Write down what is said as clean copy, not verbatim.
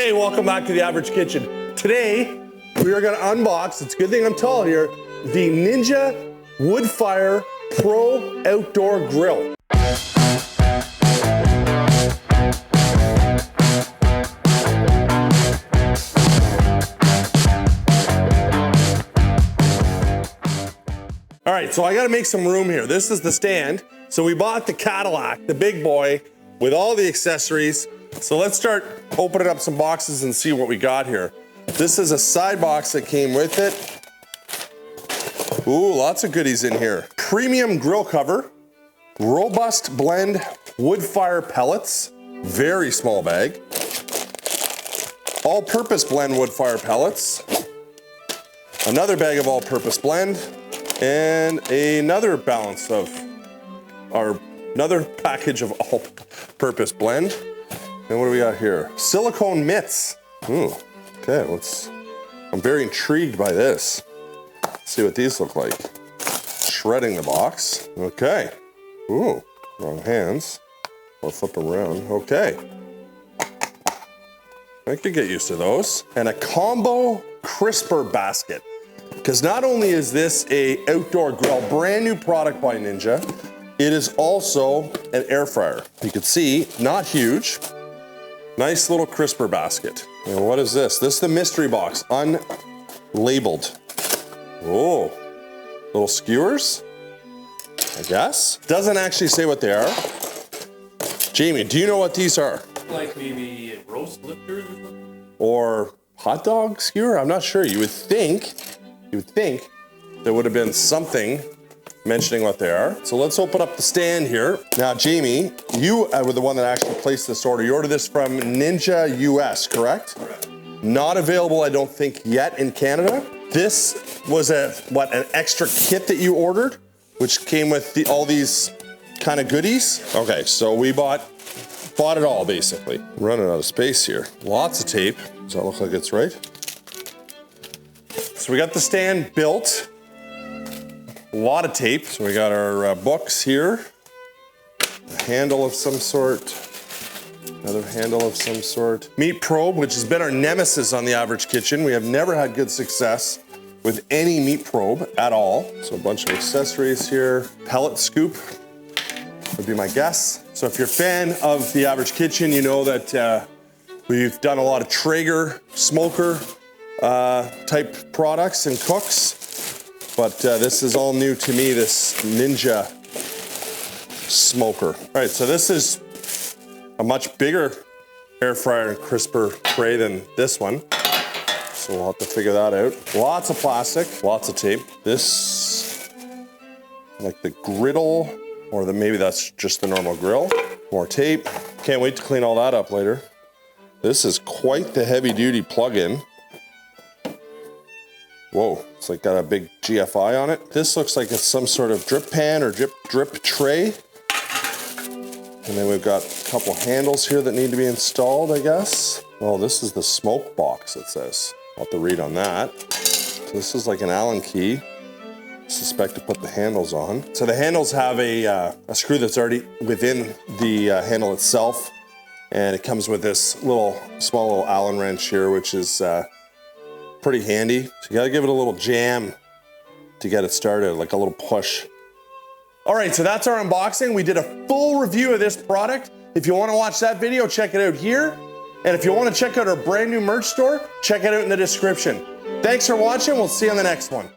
Hey, welcome back to The Average Kitchen. Today, we are gonna unbox, it's a good thing I'm tall here, the Ninja Woodfire Pro Outdoor Grill. All right, so I gotta make some room here. This is the stand. So we bought the Cadillac, the big boy, with all the accessories. So let's start opening up some boxes and see what we got here. This is a side box that came with it. Ooh, lots of goodies in here. Premium grill cover, robust blend Woodfire pellets, very small bag. All-purpose blend Woodfire pellets. Another bag of all-purpose blend. And another another package of all-purpose blend. And what do we got here? Silicone mitts. Ooh, okay, I'm very intrigued by this. Let's see what these look like. Shredding the box. Okay. Ooh, wrong hands. I'll flip them around. Okay. I could get used to those. And a combo crisper basket. Because not only is this a outdoor grill, brand new product by Ninja, it is also an air fryer. You can see, not huge. Nice little crisper basket. And what is this? This is the mystery box, unlabeled. Oh, little skewers, I guess. Doesn't actually say what they are. Jamie, do you know what these are? Like maybe roast lifters or something? Or hot dog skewer? I'm not sure. You would think there would have been something mentioning what they are. So let's open up the stand here. Now, Jamie, you were the one that actually placed this order. You ordered this from Ninja US, correct? Correct. Not available, I don't think, yet in Canada. This was an extra kit that you ordered, which came with all these kind of goodies. Okay, so we bought it all, basically. I'm running out of space here. Lots of tape. Does that look like it's right? So we got the stand built. A lot of tape. So we got our books here. A handle of some sort. Another handle of some sort. Meat probe, which has been our nemesis on The Average Kitchen. We have never had good success with any meat probe at all. So a bunch of accessories here. Pellet scoop would be my guess. So if you're a fan of The Average Kitchen, you know that we've done a lot of Traeger smoker type products and cooks. But this is all new to me, this Ninja smoker. All right, so this is a much bigger air fryer and crisper tray than this one. So we'll have to figure that out. Lots of plastic, lots of tape. This, like the griddle, or maybe that's just the normal grill. More tape. Can't wait to clean all that up later. This is quite the heavy duty plug-in. Whoa, it's like got a big GFI on it. This looks like it's some sort of drip pan or drip tray. And then we've got a couple handles here that need to be installed, I guess. Oh, this is the smoke box, it says. I'll have to read on that. So this is like an Allen key. I suspect to put the handles on. So the handles have a screw that's already within the handle itself. And it comes with this small little Allen wrench here, which is pretty handy. So you gotta give it a little jam to get it started, like a little push. All right, so that's our unboxing. We did a full review of this product. If you wanna watch that video, check it out here. And if you wanna check out our brand new merch store, check it out in the description. Thanks for watching, we'll see you on the next one.